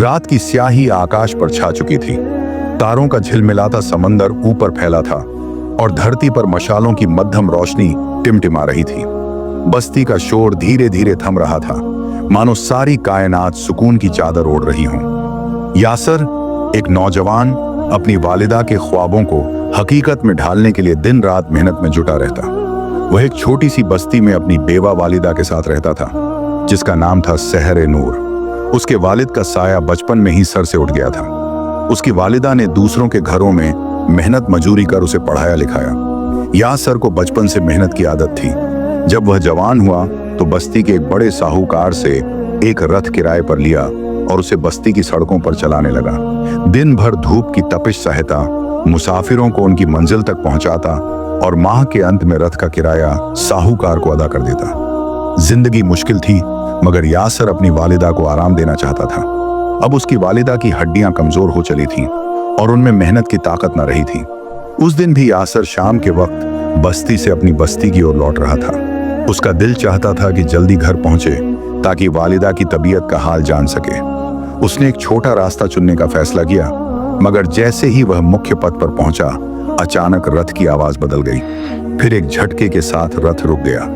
रात की स्याही आकाश पर छा चुकी थी। तारों का झिलमिलाता समंदर ऊपर फैला था और धरती पर मशालों की मध्यम रोशनी टिमटिमा रही थी। बस्ती का शोर धीरे धीरे थम रहा था, मानो सारी कायनात सुकून की चादर ओढ़ रही हो। यासर, एक नौजवान, अपनी वालिदा के ख्वाबों को हकीकत में ढालने के लिए दिन रात मेहनत में जुटा रहता। वह एक छोटी सी बस्ती में अपनी बेवा वालिदा के साथ रहता था, जिसका नाम था सहर-ए-नूर। उसके वालिद का साया बचपन में ही सर से उठ गया था। उसकी वालिदा ने दूसरों के घरों में मेहनत मजूरी कर उसे पढ़ाया लिखाया। यासर को बचपन से मेहनत की आदत थी। जब वह जवान हुआ तो बस्ती के एक बड़े साहूकार से एक रथ किराए पर लिया और उसे बस्ती की सड़कों पर चलाने लगा। दिन भर धूप की तपिश सहता, मुसाफिरों को उनकी मंजिल तक पहुंचाता और माह के अंत में रथ का किराया साहूकार को अदा कर देता। जिंदगी मुश्किल थी, मगर यासर अपनी वालिदा को आराम देना चाहता था। अब उसकी वालिदा की हड्डियां कमजोर हो चली थीं और उनमें मेहनत की ताकत न रही थी। उस दिन भी यासर शाम के वक्त बस्ती से अपनी बस्ती की ओर लौट रहा था। उसका दिल चाहता था कि जल्दी घर पहुंचे ताकि वालिदा की तबीयत का हाल जान सके। उसने एक छोटा रास्ता चुनने का फैसला किया, मगर जैसे ही वह मुख्य पथ पर पहुंचा, अचानक रथ की आवाज बदल गई। फिर एक झटके के साथ रथ रुक गया।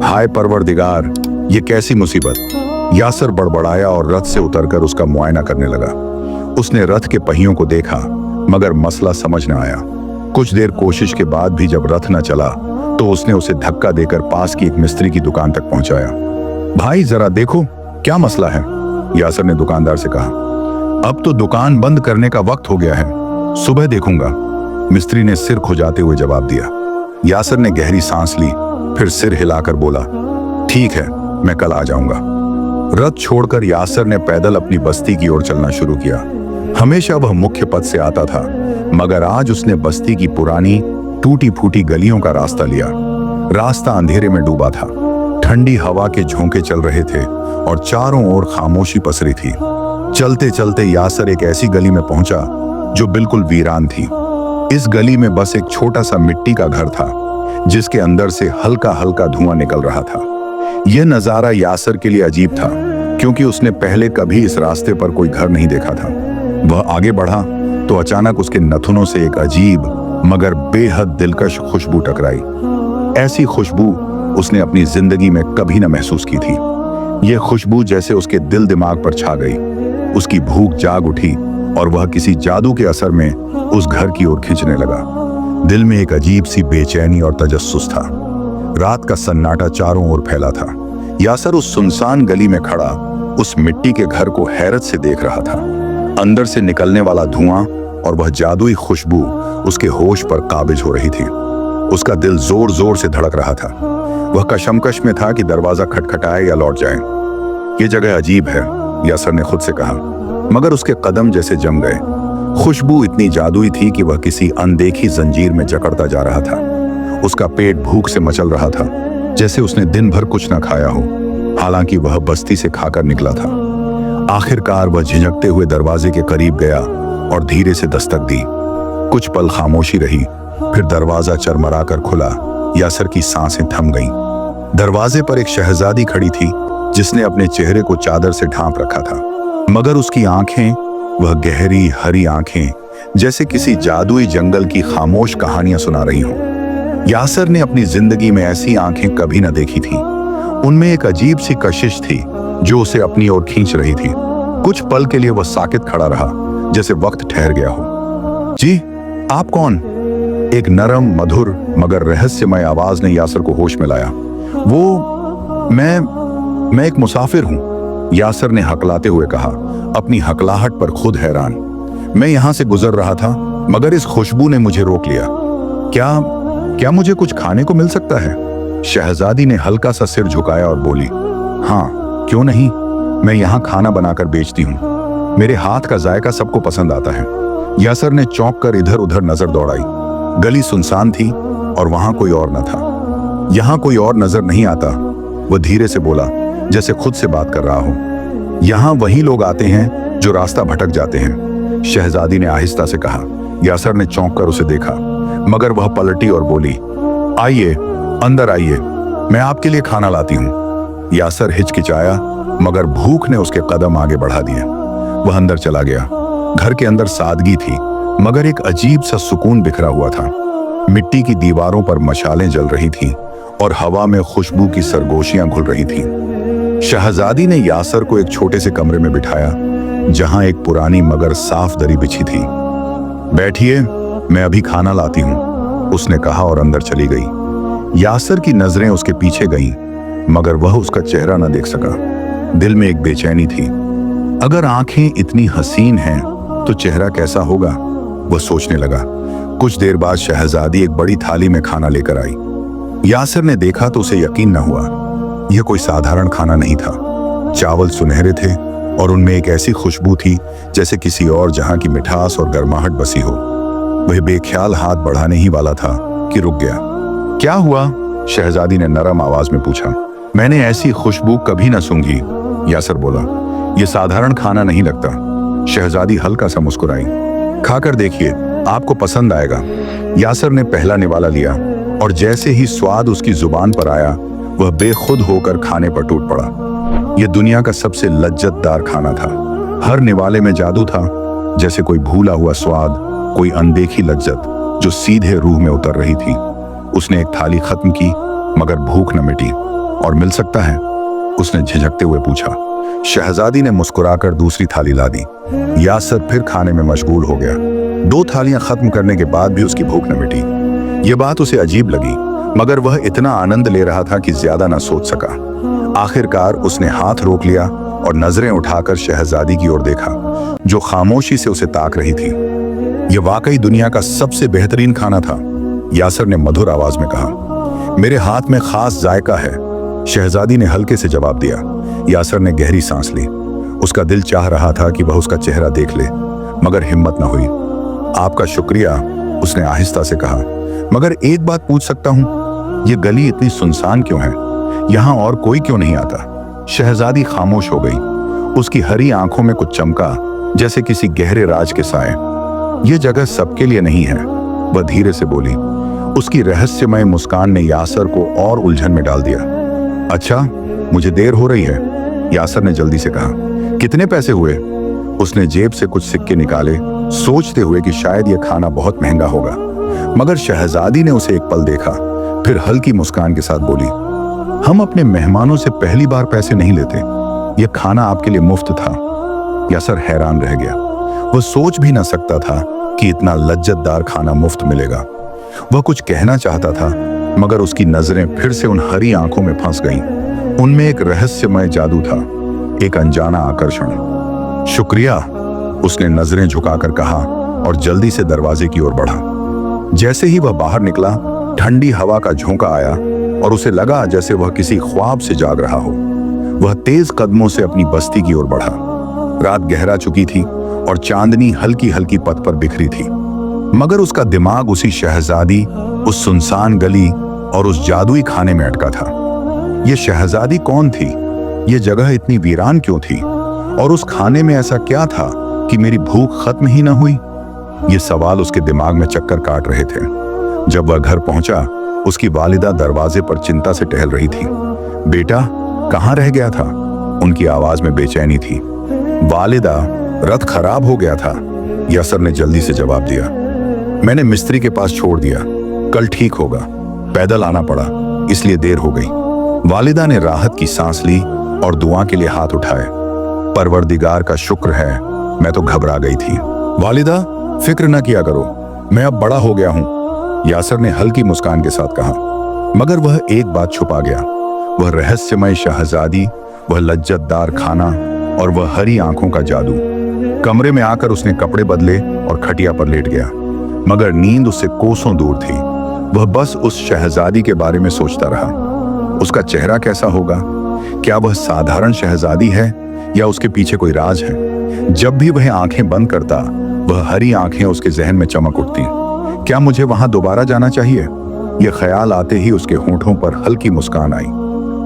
हाय परवरदिगार, ये कैसी मुसीबत! यासर बड़बड़ाया और रथ से उतरकर उसका मुआयना करने लगा। उसने रथ के पहियों को देखा, मगर मसला समझ न आया। कुछ देर कोशिश के बाद भी जब रथ न चला तो उसने उसे धक्का देकर पास की एक मिस्त्री की दुकान तक पहुंचाया। भाई जरा देखो, क्या मसला है? यासर ने दुकानदार से कहा। अब तो दुकान बंद करने का वक्त हो गया है, सुबह देखूंगा, मिस्त्री ने सिर खुजाते हुए जवाब दिया। यासर ने गहरी सांस ली, फिर सिर हिलाकर बोला, ठीक है, मैं कल आ जाऊंगा। रथ छोड़कर यासर ने पैदल अपनी बस्ती की ओर चलना शुरू किया। हमेशा वह मुख्य पथ से आता था, मगर आज उसने बस्ती की पुरानी टूटी फूटी गलियों का रास्ता लिया। रास्ता अंधेरे में डूबा था। ठंडी हवा के झोंके चल रहे थे और चारों ओर खामोशी पसरी थी। चलते चलते यासर एक ऐसी गली में पहुंचा जो बिल्कुल वीरान थी। इस गली में बस एक छोटा सा मिट्टी का घर था, जिसके अंदर से हल्का हल्का धुआं निकल रहा था। यह नजारा यासर के लिए अजीब था, क्योंकि उसने पहले कभी इस रास्ते पर कोई घर नहीं देखा था। वह आगे बढ़ा तो अचानक उसके नथुनों से एक अजीब मगर बेहद दिलकश खुशबू टकराई। ऐसी खुशबू उसने अपनी जिंदगी में कभी न महसूस की थी। यह खुशबू जैसे उसके दिल दिमाग पर छा गई। उसकी भूख जाग उठी और वह किसी जादू के असर में उस घर की ओर खींचने लगा। दिल में एक अजीब सी बेचैनी और तजस्सुस था। रात का सन्नाटा चारों ओर फैला था। यासर उस सुनसान गली में खड़ा उस मिट्टी के घर को हैरत से देख रहा था। अंदर से निकलने वाला धुआं और वह जादुई खुशबू उसके होश पर काबिज हो रही थी। उसका दिल जोर जोर से धड़क रहा था। वह कशमकश में था कि दरवाजा खटखटाए या लौट जाए। ये जगह अजीब है, यासर ने खुद से कहा, मगर उसके कदम जैसे जम गए। खुशबू इतनी जादुई थी कि वह किसी अनदेखी जंजीर में जकड़ता जा रहा था। उसका पेट भूख से मचल रहा था, जैसे उसने दिन भर कुछ न खाया हो, हालांकि वह बस्ती से खाकर निकला था। आखिरकार वह झिझकते हुए दरवाजे के करीब गया और धीरे से दस्तक दी। कुछ पल खामोशी रही, फिर दरवाजा चरमरा कर खुला। यासर की सांसें थम गईं। दरवाजे पर एक शहजादी खड़ी थी, जिसने अपने चेहरे को चादर से ढांप रखा था, मगर उसकी आंखें, वह गहरी हरी आंखें, जैसे किसी जादुई जंगल की खामोश कहानियां सुना रही हों। यासर ने अपनी जिंदगी में ऐसी आंखें कभी न देखी थीं। उनमें एक अजीब सी कशिश थी जो उसे अपनी ओर खींच रही थी। कुछ पल के लिए वह साकित खड़ा रहा, जैसे वक्त ठहर गया हो। जी, आप कौन? एक नरम, मधुर मगर रहस्यमय आवाज ने यासर को होश में लाया। मैं एक मुसाफिर हूं, यासर ने हकलाते हुए कहा, अपनी हकलाहट पर खुद हैरान। मैं यहां से गुजर रहा था, मगर इस खुशबू ने मुझे रोक लिया। क्या मुझे कुछ खाने को मिल सकता है? शहजादी ने हल्का सा सिर झुकाया और बोली, हाँ, क्यों नहीं, मैं यहाँ खाना बनाकर बेचती हूँ। मेरे हाथ का जायका सबको पसंद आता है। यासर ने चौंक कर इधर उधर नजर दौड़ाई। गली सुनसान थी और वहां कोई और न था। यहाँ कोई और नजर नहीं आता, वह धीरे से बोला, जैसे खुद से बात कर रहा हो। यहाँ वही लोग आते हैं जो रास्ता भटक जाते हैं, शहजादी ने आहिस्ता से कहा। यासर ने चौंक कर उसे देखा, मगर वह पलटी और बोली, आइए, अंदर आइए, मैं आपके लिए खाना लाती हूँ। यासर हिचकिचाया, मगर भूख ने उसके कदम आगे बढ़ा दिए। वह अंदर चला गया। घर के अंदर सादगी थी, मगर एक अजीब सा सुकून बिखरा हुआ था। मिट्टी की दीवारों पर मशालें जल रही थीं और हवा में खुशबू की सरगोशियां घुल रही थीं। शहजादी ने यासर को एक छोटे से कमरे में बिठाया, जहां एक पुरानी मगर साफ दरी बिछी थी। बैठिए, मैं अभी खाना लाती हूं, उसने कहा और अंदर चली गई। यासर की नजरें उसके पीछे गईं, मगर वह उसका चेहरा न देख सका। दिल में एक बेचैनी थी। अगर आंखें इतनी हसीन हैं तो चेहरा कैसा होगा, वह सोचने लगा। कुछ देर बाद शहजादी एक बड़ी थाली में खाना लेकर आई। यासर ने देखा तो उसे यकीन न हुआ। यह कोई साधारण खाना नहीं था। चावल सुनहरे थे और उनमें एक ऐसी खुशबू थी जैसे किसी और जहां की मिठास और गर्माहट बसी हो। वह बेख्याल हाथ बढ़ाने ही वाला था कि रुक गया। क्या हुआ? शहजादी ने नरम आवाज में पूछा। मैंने ऐसी खुशबू कभी न सूंघी, यासर बोला। यह साधारण खाना नहीं लगता। शहजादी हल्का सा मुस्कुराई। खाकर देखिए, आपको पसंद आएगा। यासर ने पहला निवाला लिया और जैसे ही स्वाद उसकी जुबान पर आया, वह बेखुद होकर खाने पर टूट पड़ा। यह दुनिया का सबसे लज्जतदार खाना था। हर निवाले में जादू था, जैसे कोई भूला हुआ स्वाद, कोई अनदेखी लज्जत जो सीधे रूह में उतर रही थी। उसने एक थाली खत्म की, मगर भूख न मिटी। और मिल सकता है? उसने झिझकते हुए पूछा। शहजादी ने मुस्कुराकर दूसरी थाली ला दी। यासर फिर खाने में मशगूल हो गया। 2 थालियां खत्म करने के बाद भी उसकी भूख न मिटी। यह बात उसे अजीब लगी, मगर वह इतना आनंद ले रहा था कि ज्यादा न सोच सका। आखिरकार उसने हाथ रोक लिया और नजरें उठाकर शहजादी की ओर देखा, जो खामोशी से उसे ताक रही थी। यह वाकई दुनिया का सबसे बेहतरीन खाना था, यासर ने मधुर आवाज में कहा। मेरे हाथ में खास जायका है, शहजादी ने हल्के से जवाब दिया। यासर ने गहरी सांस ली। उसका दिल चाह रहा था कि वह उसका चेहरा देख ले, मगर हिम्मत न हुई। आपका शुक्रिया, उसने आहिस्ता से कहा। मगर एक बात पूछ सकता हूं, यह गली इतनी सुनसान क्यों है? यहां और कोई क्यों नहीं आता? शहजादी खामोश हो गई। उसकी हरी आंखों में कुछ चमका, जैसे किसी गहरे राज के साए। यह जगह सबके लिए नहीं है, वह धीरे से बोली। उसकी रहस्यमय मुस्कान ने यासर को और उलझन में डाल दिया। अच्छा, मुझे देर हो रही है, यासर ने जल्दी से कहा। कितने पैसे हुए? उसने जेब से कुछ सिक्के निकाले, सोचते हुए कि शायद यह खाना बहुत महंगा होगा। मगर शहजादी ने उसे एक पल देखा, फिर हल्की मुस्कान के साथ बोली, हम अपने मेहमानों से पहली बार पैसे नहीं लेते। यह खाना आपके लिए मुफ्त था। यासर हैरान रह गया। वह सोच भी ना सकता था कि इतना लज्जतदार खाना मुफ्त मिलेगा। वह कुछ कहना चाहता था, मगर उसकी नजरें फिर से उन हरी आंखों में फंस गईं। उनमें एक रहस्यमय जादू था, एक अनजाना आकर्षण। शुक्रिया, उसने नजरें झुकाकर कहा और जल्दी से दरवाजे की ओर बढ़ा। जैसे ही वह बाहर निकला, ठंडी हवा का झोंका आया और उसे लगा जैसे वह किसी ख्वाब से जाग रहा हो। वह तेज कदमों से अपनी बस्ती की ओर बढ़ा। रात गहरा चुकी थी और चांदनी हल्की हल्की पथ पर बिखरी थी, मगर उसका दिमाग उसी शहजादी, उस सुनसान गली और उस जादुई खाने में अटका था। यह शहजादी कौन थी? यह जगह इतनी वीरान क्यों थी? और उस खाने में ऐसा क्या था कि मेरी भूख खत्म ही न हुई? ये सवाल उसके दिमाग में चक्कर काट रहे थे। जब वह घर पहुंचा, उसकी वालिदा दरवाजे पर चिंता से टहल रही थी। बेटा, कहाँ रह गया था? उनकी आवाज में बेचैनी थी। वालिदा, रथ खराब हो गया था, यासर ने जल्दी से जवाब दिया। मैंने मिस्त्री के पास छोड़ दिया, कल ठीक होगा। पैदल आना पड़ा, इसलिए देर हो गई। वालिदा ने राहत की सांस ली और दुआ के लिए हाथ उठाए। परवरदिगार का शुक्र है, मैं तो घबरा गई थी। वालिदा, फिक्र न किया करो, मैं अब बड़ा हो गया हूं, यासर ने हल्की मुस्कान के साथ कहा। मगर वह एक बात छुपा गया, वह रहस्यमय शहजादी, वह लज्जतदार खाना और वह हरी आंखों का जादू। कमरे में आकर उसने कपड़े बदले और खटिया पर लेट गया, मगर नींद उससे कोसों दूर थी। वह बस उस शहजादी के बारे में सोचता रहा। उसका चेहरा कैसा होगा? क्या वह साधारण शहजादी है या उसके पीछे कोई राज है? जब भी वह आंखें बंद करता, वह हरी आंखें उसके जहन में चमक उठती। क्या मुझे वहां दोबारा जाना चाहिए? यह ख्याल आते ही उसके होंठों पर हल्की मुस्कान आई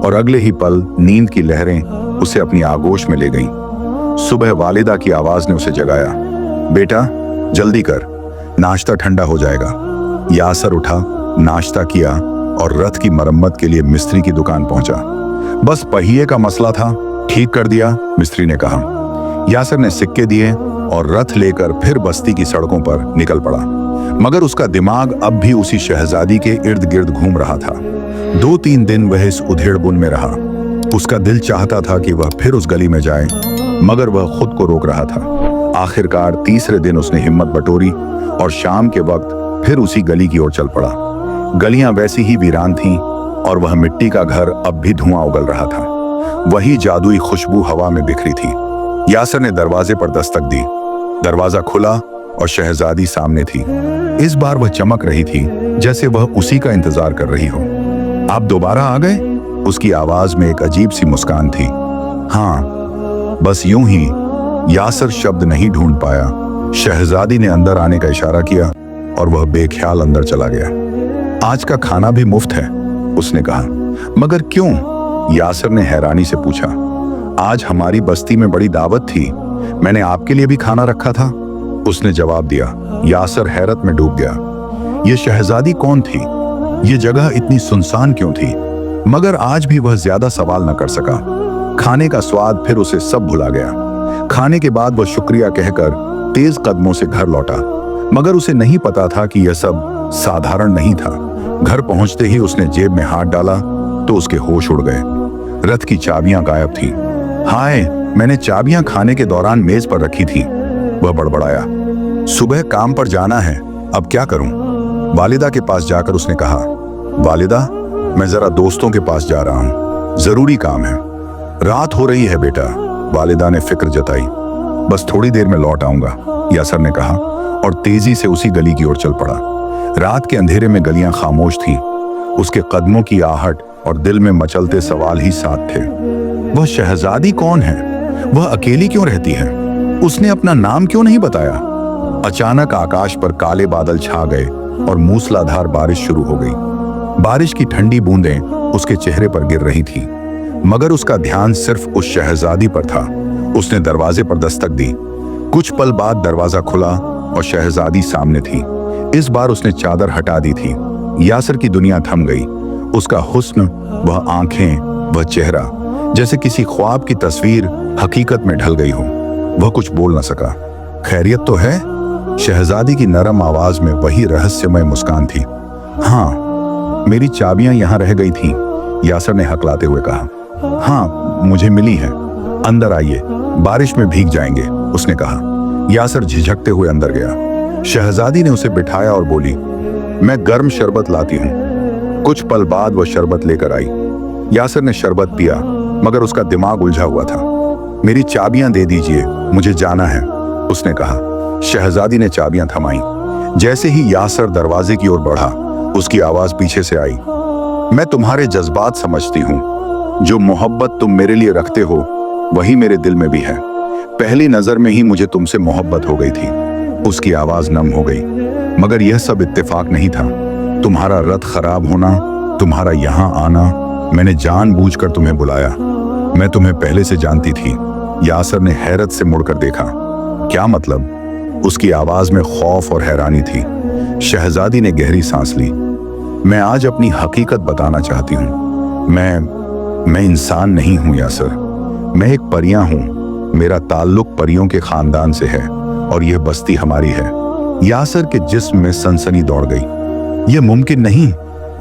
और अगले ही पल नींद की लहरें उसे अपनी आगोश में ले गईं। सुबह वालिदा की आवाज ने उसे जगाया। बेटा, जल्दी कर, नाश्ता ठंडा हो जाएगा। यासर उठा, नाश्ता किया और रथ की मरम्मत के लिए मिस्त्री की दुकान पहुंचा। बस पहिए का मसला था, ठीक कर दिया, मिस्त्री ने कहा। यासर ने सिक्के दिए और रथ लेकर फिर बस्ती की सड़कों पर निकल पड़ा, मगर उसका दिमाग अब भी उसी शहजादी के इर्द गिर्द घूम रहा था। 2-3 दिन वह इस उधेड़बुन में रहा। उसका दिल चाहता था कि वह फिर उस गली में जाए, मगर वह खुद को रोक रहा था। आखिरकार तीसरे दिन उसने हिम्मत बटोरी और शाम के वक्त फिर उसी गली की ओर चल पड़ा। गलियां वैसी ही वीरान थीं और वह मिट्टी का घर अब भी धुआं उगल रहा था। वही जादुई खुशबू हवा में बिखरी थी। यासर ने दरवाजे पर दस्तक दी। दरवाजा खुला और शहजादी सामने थी। इस बार वह चमक रही थी जैसे वह उसी का इंतजार कर रही हो। आप दोबारा आ गए? उसकी आवाज में एक अजीब सी मुस्कान थी। हाँ, बस यूं ही। यासर शब्द नहीं ढूंढ पाया। शहजादी ने अंदर आने का इशारा किया और वह बेख्याल अंदर चला गया। आज का खाना भी मुफ्त है, उसने कहा। मगर क्यों? यासर ने हैरानी से पूछा। आज हमारी बस्ती में बड़ी दावत थी, मैंने आपके लिए भी खाना रखा था, उसने जवाब दिया। यासर हैरत में डूब गया। यह शहजादी कौन थी? यह जगह इतनी सुनसान क्यों थी? मगर आज भी वह ज्यादा सवाल न कर सका। खाने का स्वाद फिर उसे सब भुला गया। खाने के बाद वह शुक्रिया कहकर तेज कदमों से घर लौटा, मगर उसे नहीं पता था कि यह सब साधारण नहीं था। घर पहुंचते ही उसने जेब में हाथ डाला तो उसके होश उड़ गए। रथ की चाबियां गायब थीं। हाय, मैंने चाबियां खाने के दौरान मेज पर रखी थी, वह बड़बड़ाया। सुबह काम पर जाना है, अब क्या करूं? वालिदा के पास जाकर उसने कहा, वालिदा, मैं जरा दोस्तों के पास जा रहा हूं, जरूरी काम है। रात हो रही है बेटा, वालिदा ने फिक्र जताई। बस थोड़ी देर में लौट आऊंगा, यासर ने कहा और तेजी से उसी गली की ओर चल पड़ा। रात के अंधेरे में गलियां खामोश थीं। उसके कदमों की आहट और दिल में मचलते सवाल ही साथ थे। वह शहजादी कौन है? वह अकेली क्यों रहती है? उसने अपना नाम क्यों नहीं बताया? अचानक आकाश पर काले बादल छा गए और मूसलाधार बारिश शुरू हो गई। बारिश की ठंडी बूंदें उसके चेहरे पर गिर रही थी, मगर उसका ध्यान सिर्फ उस शहजादी पर था। उसने दरवाजे पर दस्तक दी। कुछ पल बाद दरवाजा खुला और शहजादी सामने थी। इस बार उसने चादर हटा दी थी। यासर की दुनिया थम गई। उसका हुस्न, वह आंखें, वह चेहरा, जैसे किसी ख्वाब की तस्वीर हकीकत में ढल गई हो। वह कुछ बोल न सका। खैरियत तो है? शहजादी की नरम आवाज में वही रहस्यमय मुस्कान थी। हाँ, मेरी चाबियां यहां रह गई थीं, यासर ने हकलाते हुए कहा। हाँ, मुझे मिली हैं। अंदर आइए, बारिश में भीग जाएंगे, उसने कहा। यासर झिझकते हुए अंदर गया। शहजादी ने उसे बिठाया और बोली, मैं गर्म शरबत लाती हूँ। कुछ पल बाद वह शरबत लेकर आई। यासर ने शरबत पिया, मगर उसका दिमाग उलझा हुआ था। मेरी चाबियां दे दीजिए, मुझे जाना है, उसने कहा। शहजादी ने चाबियां थमाई। जैसे ही यासर दरवाजे की ओर बढ़ा, उसकी आवाज पीछे से आई, मैं तुम्हारे जज्बात समझती हूँ। जो मोहब्बत तुम मेरे लिए रखते हो वही मेरे दिल में भी है। पहली नजर में ही मुझे तुमसे मोहब्बत हो गई थी। उसकी आवाज नम हो गई। मगर यह सब इत्तेफाक नहीं था। तुम्हारा रथ खराब होना, तुम्हारा यहाँ आना, मैंने जानबूझकर तुम्हें बुलाया। मैं तुम्हें पहले से जानती थी। यासर ने हैरत से मुड़कर देखा। क्या मतलब? उसकी आवाज में खौफ और हैरानी थी। शहजादी ने गहरी सांस ली। मैं आज अपनी हकीकत बताना चाहती हूँ। मैं इंसान नहीं हूँ यासर, मैं एक परियां हूँ। मेरा ताल्लुक परियों के खानदान से है और यह बस्ती हमारी है। यासर के जिस्म में सनसनी दौड़ गई। यह मुमकिन नहीं,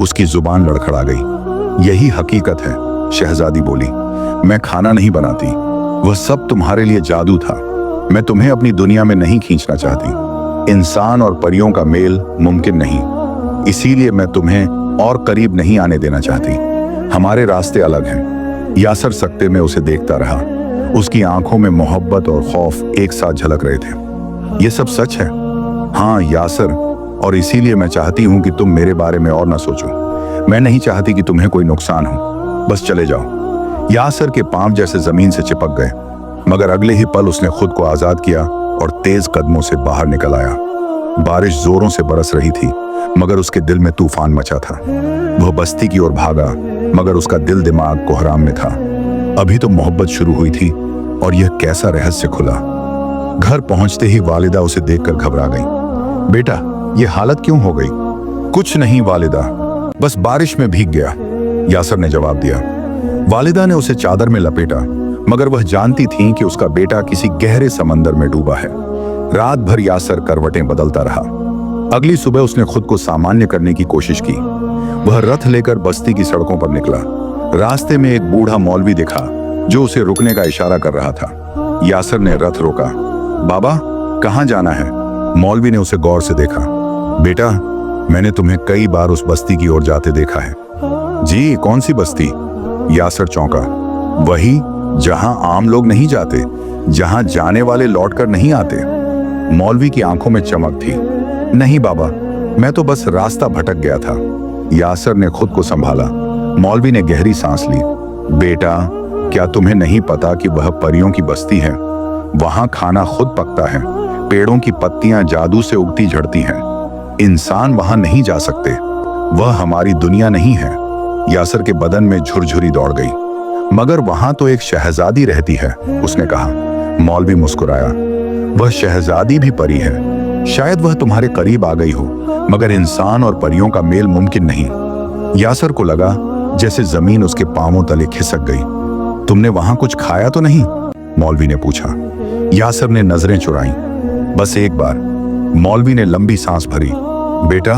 उसकी जुबान लड़खड़ा गई। यही हकीकत है, शहजादी बोली। मैं खाना नहीं बनाती, वह सब तुम्हारे लिए जादू था। मैं तुम्हें अपनी दुनिया में नहीं खींचना चाहती। इंसान और परियों का मेल मुमकिन नहीं, इसीलिए मैं तुम्हें और करीब नहीं आने देना चाहती। हमारे रास्ते अलग हैं। यासर सकते में उसे देखता रहा। उसकी आंखों में मोहब्बत और खौफ एक साथ झलक रहे थे। यह सब सच है? हाँ यासर, और इसीलिए मैं चाहती हूं कि तुम मेरे बारे में और ना सोचो। मैं नहीं चाहती कि तुम्हें कोई नुकसान हो। बस चले जाओ। यासर के पांव जैसे जमीन से चिपक गए, मगर अगले ही पल उसने खुद को आजाद किया और तेज कदमों से बाहर निकल आया। बारिश जोरों से बरस रही थी, मगर उसके दिल में तूफान मचा था। वह बस्ती की ओर भागा, मगर उसका दिल दिमाग कोहराम में था। अभी तो मोहब्बत शुरू हुई थी और यह कैसा रहस्य खुला। घर पहुंचते ही वालिदा उसे देखकर घबरा गई। बेटा, यह हालत क्यों हो गई? कुछ नहीं वालिदा, बस बारिश में भीग गया, यासर ने जवाब दिया। वालिदा ने उसे चादर में लपेटा मगर वह जानती थीं कि उसका बेटा किसी गहरे समंदर में डूबा है। रात भर यासर करवटें बदलता रहा। अगली सुबह उसने खुद को सामान्य करने की कोशिश की। वह रथ लेकर बस्ती की सड़कों पर निकला। रास्ते में एक बूढ़ा मौलवी दिखा जो उसे रुकने का इशारा कर रहा था। यासर ने रथ रोका। बाबा, कहाँ जाना है? मौलवी ने उसे गौर से देखा। बेटा, मैंने तुम्हें कई बार उस बस्ती की ओर जाते देखा है। जी, कौन सी बस्ती? यासर चौंका। वही जहां आम लोग नहीं जाते, जहां जाने वाले लौटकर नहीं आते। मौलवी की आंखों में चमक थी। नहीं बाबा, मैं तो बस रास्ता भटक गया था। यासर ने खुद को संभाला। मौलवी ने गहरी सांस ली। बेटा, क्या तुम्हें नहीं पता कि वह परियों की बस्ती है? वहां खाना खुद पकता है, पेड़ों की पत्तियां जादू से उगती झड़ती हैं। इंसान वहां नहीं जा सकते। वह हमारी दुनिया नहीं है। यासर के बदन में झुरझुरी दौड़ गई। मगर वहां तो एक शहजादी रहती है, उसने कहा। मौलवी मुस्कुराया। वह शहजादी भी परी है। शायद वह तुम्हारे करीब आ गई हो, मगर इंसान और परियों का मेल मुमकिन नहीं। यासर को लगा जैसे जमीन उसके पांवों तले खिसक गई। तुमने वहां कुछ खाया तो नहीं? मौलवी ने पूछा। यासर ने नजरें चुराई। बस एक बार। मौलवी ने लंबी सांस भरी। बेटा,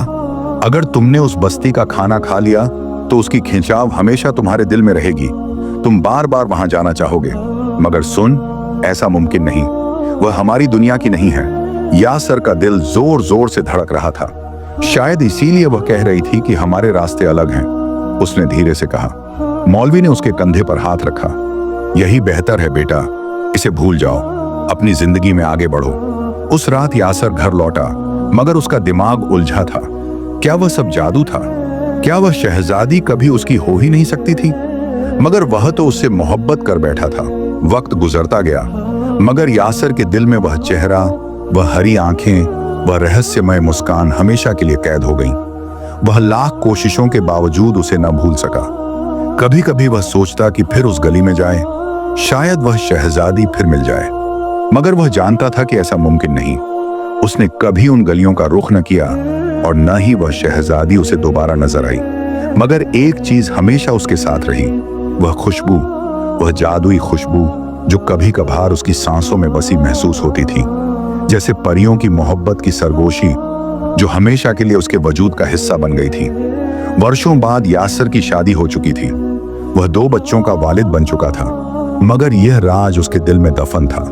अगर तुमने उस बस्ती का खाना खा लिया तो उसकी खिंचाव हमेशा तुम्हारे दिल में रहेगी। तुम बार बार वहां जाना चाहोगे। मगर सुन, ऐसा मुमकिन नहीं। वह हमारी दुनिया की नहीं है। यासर का दिल जोर जोर से धड़क रहा था। शायद इसीलिए वह कह रही थी कि हमारे रास्ते अलग हैं। उसने धीरे से कहा। मौलवी ने उसके कंधे पर हाथ रखा। यही बेहतर है बेटा, इसे भूल जाओ, अपनी जिंदगी में आगे बढ़ो। उस रात यासर घर लौटा, मगर उसका दिमाग उलझा था। क्या वह सब जादू था? क्या वह शहजादी कभी उसकी हो ही नहीं सकती थी? मगर वह तो उससे मोहब्बत कर बैठा था। वक्त गुजरता गया, मगर यासर के दिल में वह चेहरा, वह हरी आंखें, वह रहस्यमय मुस्कान हमेशा के लिए कैद हो गईं। वह लाख कोशिशों के बावजूद उसे न भूल सका। कभी कभी वह सोचता कि फिर उस गली में जाए, शायद वह शहजादी फिर मिल जाए। मगर वह जानता था कि ऐसा मुमकिन नहीं। उसने कभी उन गलियों का रुख न किया और न ही वह शहजादी उसे दोबारा नजर आई। मगर एक चीज हमेशा उसके साथ रही, वह खुशबू, वह जादुई खुशबू जो कभी कभार उसकी सांसों में बसी महसूस होती थी, जैसे परियों की मोहब्बत की सरगोशी जो हमेशा के लिए उसके वजूद का हिस्सा बन गई थी। वर्षों बाद यासर की शादी हो चुकी थी। वह 2 बच्चों का वालिद बन चुका था, मगर यह राज उसके दिल में दफन था।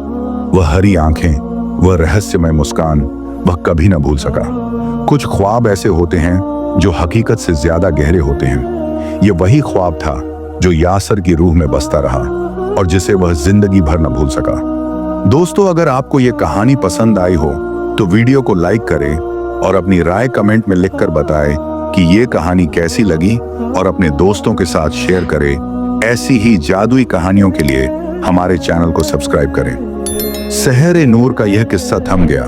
वह हरी आंखें, वह रहस्यमय मुस्कान वह कभी न भूल सका। कुछ ख्वाब ऐसे होते हैं जो हकीकत से ज्यादा गहरे होते हैं। ये वही ख्वाब था जो यासर की रूह में बसता रहा और जिसे वह जिंदगी भर न भूल सका। दोस्तों, अगर आपको ये कहानी पसंद आई हो तो वीडियो को लाइक करें और अपनी राय कमेंट में लिखकर बताएं कि ये कहानी कैसी लगी और अपने दोस्तों के साथ शेयर करें। ऐसी ही जादुई कहानियों के लिए हमारे चैनल को सब्सक्राइब करें। सहरे नूर का यह किस्सा थम गया,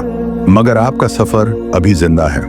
मगर आपका सफर अभी जिंदा है।